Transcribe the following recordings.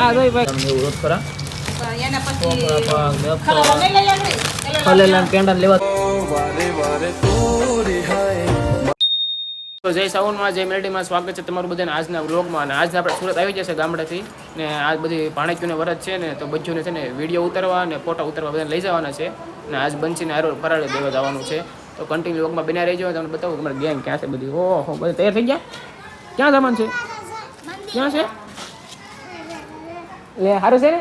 આ જોઈ ભાઈ તમને એવું રોજ ખરા એના પછી ખલેલા પેંડા લેવા તો જય સાવનમાં જય મેલડીમાં સ્વાગત છે તમારું બધાને આજના વ્લોગમાં. અને આજે આપણે સુરત આવી જશે ગામડેથી ને આજ બધી ભાણેક્યુંને વરત છે ને તો બચ્ચુને છે ને વિડીયો ઉતારવા ને ફોટા ઉતારવા બધાને લઈ જવાના છે ને આજ બંસીને હારો ફરાળ દેવા જવાનું છે. તો કન્ટિન્યુ વ્લોગમાં બન્યા રહેજો. તમને બતાવું અમારી ગેંગ ક્યાં છે બધી. ઓહો બધા તૈયાર થઈ ગયા. ક્યાં જવાનું છે? ક્યાં છે? લે સારું છે ને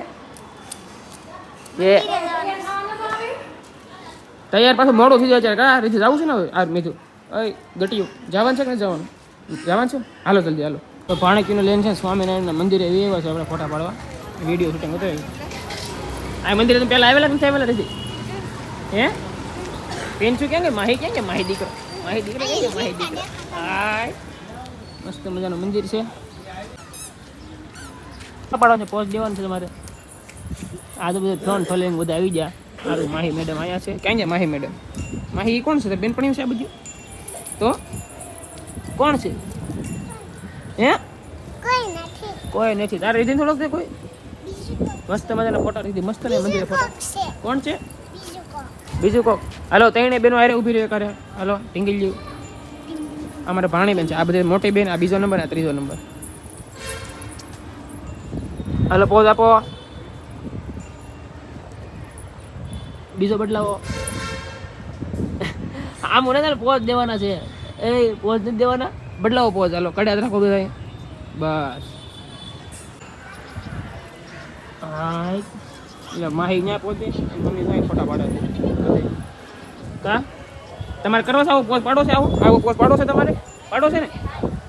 એ તૈયાર પાછું મોડું થઈ જાય કા રીતે જવું છે ને હવે આ મીઠું અય ગટિયું જવાનું છે કે નહીં જવાનું? જવાનું છે. હાલો જલ્દી હાલો. તો ભાણેક્યુંને લઈને છે સ્વામિનારાયણના મંદિરે એવા છે આપણે ફોટા પાડવા વિડીયો શૂટિંગ હતું. આ મંદિરે તમે પહેલાં આવેલા નથી આવેલા નથી હે પેન્ચું ક્યાં કે માહી ક્યાં કે માહી દીકરો ક્યાં કે માહી દીકરો હાય મસ્ત મજાનું મંદિર છે. પાડવાનું છે પોઝ દેવાનું છે તમારે. આ તો બધા ત્રણ ફોલોઈંગ બધા આવી ગયા. સારું માહી મેડમ આવ્યા છે. ક્યાં છે માહી મેડમ? માહી એ કોણ છે? બેનપણી છે આ બધું તો કોણ છે હે? કોઈ નથી. તારે રીધી થોડોક છે કોઈ મસ્ત મજાના ફોટા રીધી મસ્ત ને મંદિરે ફોટા. કોણ છે બીજું કોક? હાલો ત્રણે બેનો હારે ઊભી રહે કરે. હાલો ટીંગલી અમારે ભાણી બેન છે. આ બધી મોટી બેન. આ બીજો નંબર આ ત્રીજો નંબર. હાલો પોઝ આપો. બીજો બદલાવો. આમ મને તારે પોઝ દેવાના છે. એ પોઝ નથી દેવાના. બદલાવો પોઝ. હાલો કડ્યા રાખો બધા બસ. હા એટલે માહી ત્યાં પહોંચે મમ્મી ત્યાં ફોટા પાડે છે કા તમારે કરવા છે આવો પોઝ પાડો છે? આવો પોઝ પાડો છે તમારે? પાડો છે ને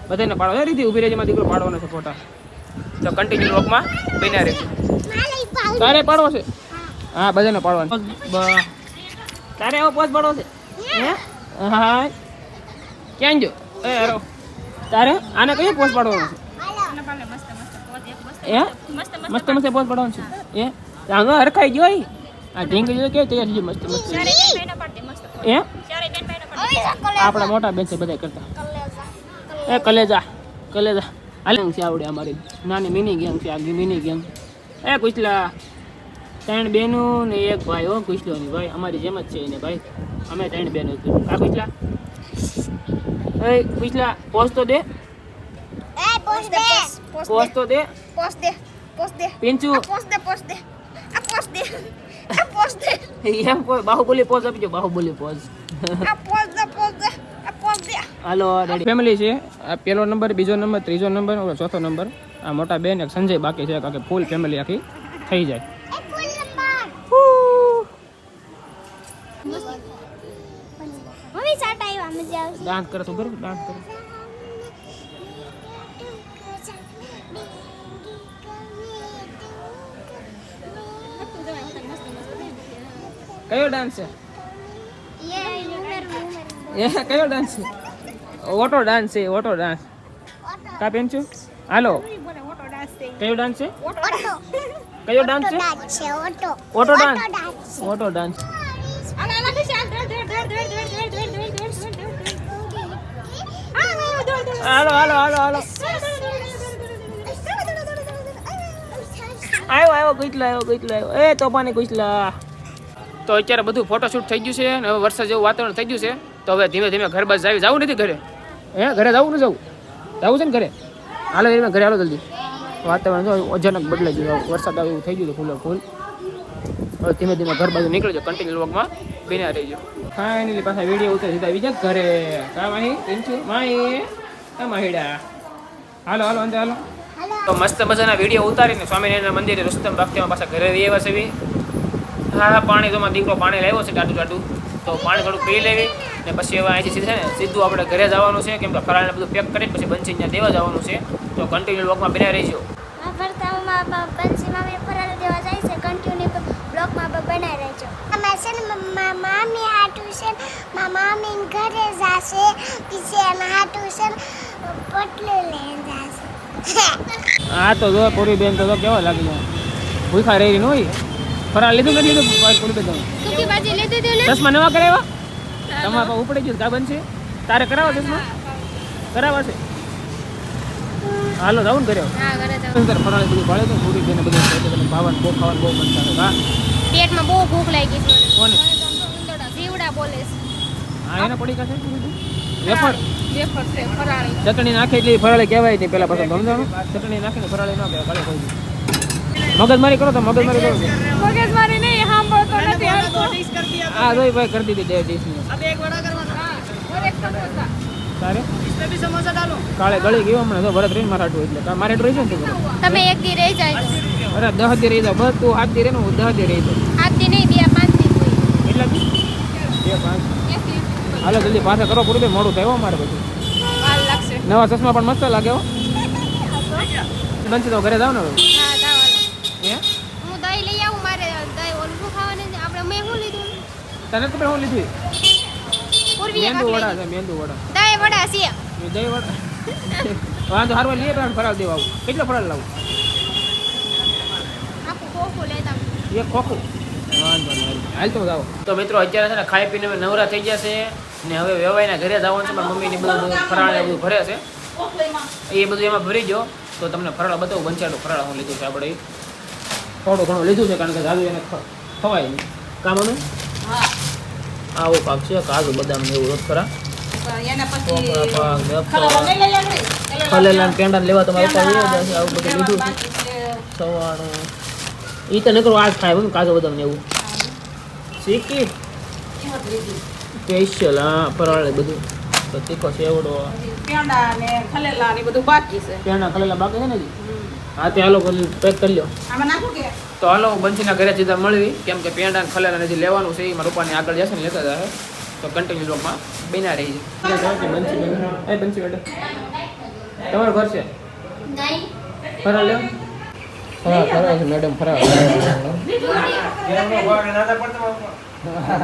બધાને પાડો છે. રીતિ ઊભી રહેજેમાં દીકરો પાડવાનો છે ફોટા. તો કન્ટિન્યુ લોકમાં બન્યા રહેજો. તારે પાડવો છે? હા બધાને પાડવાનો. તારે આવો પોઝ પાડવો છે હે? હા ક્યાં જો એ હેરો તારે આને કયો પોઝ પાડવાનો છે? એ મસ્ત મસ્ત પોઝ પાડવાનો છે એ આંગો હરખાઈ ગયો. આ ઢીંગી જો કે તૈયાર થઈ મસ્ત મસ્ત એ આપણા મોટા બેન છે બધા કરતા. એ કલેજા કલેજા હાલ છે આવડે અમારી નાની મિની ગેંગ છે. આ મિની ગેંગ એ કુચલા ત્રણ બેનું ને એક ભાઈ. હો કુચલો ની ભાઈ અમારી જેમ જ છે એને ભાઈ. અમે ત્રણ બેનો છે. આ કુચલા એ કુચલા પોઝ તો દે. પોઝ તો દે. પિંચુ એમ કોઈ બાહુબલી પોઝ આપજો. બાહુબલી પોઝ. હાલો રેડી ફેમિલી છે. આ પહેલો નંબર, બીજો નંબર, ત્રીજો નંબર, ચોથો નંબર. આ મોટા બેન એક સંજય બાકી છે. કારણ કે ફૂલ ફેમિલી આખી થઈ જાય. ડાન્સ કરે તો બરોબર ડાન્સ કરે. કયો ડાન્સ છે એ? કયો ડાન્સ છે? ઓટો ડાન્સ છે. ઓટો ડાન્સ કા પેન છું? હાલો કયો ડાન્સ છે? કયો ડાન્સ છે? Auto dance. Auto dance. હાલો હાલો હાલો હાલો આવ્યો કુચલા આવ્યો કુચલા આવ્યો. એ તોફાની કુચલા. તો અત્યારે બધું ફોટોશૂટ થઈ ગયું છે અને હવે વરસાદ જેવું વાતાવરણ થઈ ગયું છે. તો હવે ધીમે ધીમે ઘર બસ જવું નથી ઘરે હે? ઘરે જવું ન જવું? જવું છે ને ઘરે? હાલો ધીમે ઘરે હાલો જલ્દી. વાતાવરણ જો અચાનક બદલાઈ ગયું. વરસાદ આવે એવું થઈ ગયું ફૂલ ફૂલ. હવે ધીમે ધીમે ઘર બાજુ નીકળજો. કન્ટિન્યુ વ્લોગમાં બન્યા રહીજો. ફાઇનલી પાછા વિડીયો ઉતરી સીધા બીજા ઘરે. કા માહી પિંચુ માહી કા માહીડા હાલો હાલો અંદર હાલો. તો મસ્ત મજાના વિડીયો ઉતારીને સ્વામિનારાયણ મંદિરે રુસ્તમ બાગમાં પાછા ઘરે આવ્યા છે. હા પાણી તો દીકરો પાણી લાવ્યો છે ટાટું ટાટું. તો પાણી થોડુંક પી લેવી ને પછી હવે અહીંથી છે ને સીધું આપણે ઘરે જવાનું છે. કેમ કે ફરાળને બધું પેક કરીને પછી બંસી ત્યાં દેવા જવાનું છે. તો કન્ટિન્યુ બ્લોગમાં બન્યા રહીજો. મામી હાટું છે મામી ઘરે જાશે પીછે હાટું છે પટલું લઈને જાશે. હા તો જો પૂરી બેન તો કેવા લાગી જાય ભૂખા રહી ન હોય. ફરાળ લીધું કે લીધું પૂરી બેન? ચશ્મા નવા કરાવ્યા? તમારા ઉપડી ગયું કા બનશે? તારે કરાવો ચશ્મા? કરાવવા છે હાલો જાવું ને ઘરે હા ઘરે જાવ અંદર ફરાળી બધું ભાળે તો પૂરી થઈને બધું ખાય તો તમે ખાવાનું બહુ ખાવાનું બહુ મન થાય હા પેટમાં બહુ ભૂખ લાગી છે કોને જીવડા બોલે છે હા એને પડી કાશે વેફર વેફર છે ફરાળી ચટણી નાખે એટલે ઈ ફરાળી કહેવાય નહીં પેલા પાછળ સમજાણું ચટણી નાખીને ફરાળી ન કહેવાય ભલે કોઈ મગજમારી કરો તો મગજમારી કરો મગજમારી નહીં સાંભળતો નથી હા જોઈ ભાઈ કરી દીધી બે ડીશની अब एक बड़ा करवाना और एक समोसा તારે इसमें भी समोसा डालो કાલે ગળી ગયો હમણાં તો ભરત રહીને મારા હાટું એટલે મારે હાટું રહી છે ને તું તમે એક દી રહી જાય અરે 10 દી રહી જાવ બસ તું 7 દી રહે ને હું 10 દી રહી જાઉં આજ દી નહીં 2-5 દી હોય એટલા દી 2-5 હાલો જલ્દી પાછા કરો પૂરું ભાઈ મોડું થયું અમારે બધું વાર લાગશે નવા ચશ્મા પણ મસ્ત લાગે હો બનશે તો ઘરે જાવ ને હવે હા દાવાલો હે હું દહીં લઈ આવું મારે દહીં ઓલું ખાવાનું છે આપણે મેં શું લીધું તને તો હું લીધી પૂર્વીએ મેંદુ વડા ખાખરી છે મેંદુ વડા દહીં વડા છે એ દહીં વડા વાંધો હારવા લઈએ પણ ફરાળ દેવા આવું કેટલો ફરાળ લાવું આખું ખોખું લેતા એક ખોખું વાંધો નહીં હાલ તો જાઓ તો મિત્રો અત્યારે છે ને ખાઈ પીને અમે નવરા થઈ ગયા છે ને હવે વેવાઈના ઘરે જવાનું છે મારી મમ્મીને બધું ફરાળ ને બધું ભરે છે એ બધું એમાં ભરી ગયો તો તમને ફરાળ બતાવું વંચાડું ફરાળ હું લીધું છે આપણે થોડું ઘણું લીધું છે કારણ કે જાદુ એને ખવાય નહીં કામનું આવો પાક છે કાજુ બદામ ને એવું રોજ ખરા ખલેલા પેંડા લેવા તમારે આવું બધું લીધું છે સવાણું એ તો નકરો આજ ખાય ને કાજુ બદામ ને એવું શીખી સ્પેશિયલ હા ફરાળે બધું તો તીખો સેવડો पेंडा ने खलेला ने બધું બાકી છે પેંડા ખલેલા બાકી છે ને હજી? હા તે હાલો પેક કરી લો આમાં નાખું કે તો હાલો બંસીના ઘરે સીધા મળવી કેમ કે પેંડા ને ખલેલા હજી લેવાનું છે એમાં રૂપાની આગળ જશે ને લેતા જાય તો કન્ટિન્યુ બ્લોગમાં બન્યા રહી છે બંસી બેટા તમારું ઘર છે નહીં ફરા લ્યો ફરા છે મેડમ ફરા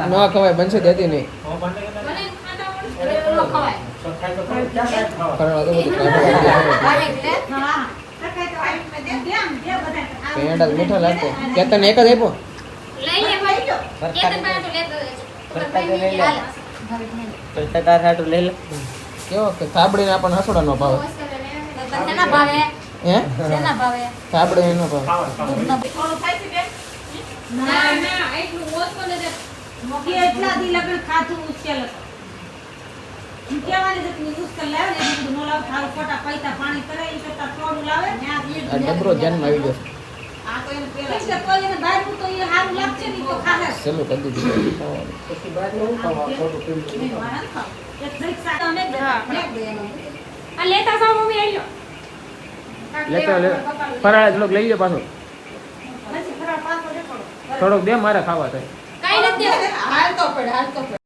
ના ખવાય બનશે દેતી નહીં ફરા તો બધું પેંડા મીઠા લાગતો કેતન એક જ આપ્યો લઈ લે ભાઈ કેતન પાટો લેતો કેવો કે થાબડીને આપણને હસોડા નો ભાવે શેના ભાવે હે શેના ભાવે થાબડી નો ભાવે થોડું થાય છે બેન ના ના એટલું ઓછું નથી કે એટલા દી લગન ખાધું મુશ્કેલ હતું કેવાની જતની મુશ્કેલ લાવે ને બધું નો લાવ થાળ ખોટા પૈસા પાણી કરે એ કરતા થોડું લાવે ને આ ડબરો ધ્યાનમાં આવી ગયો આ તો એને પેલા એટલે કોઈ એને બહાર તો એ સારું લાગશે ને તો ખાહે ચલો કરી દીધું એક ડ્રિંક સાથે અમે આ લેતા જાવ મમ્મી આઈ લો લેતો લે ફરાળે થોડોક લઈ લે પાછો પછી ફરા પાછો દેખાડો થોડોક દે મારે ખાવા થાય કાઈ નથી દેવું હાલ તો પડે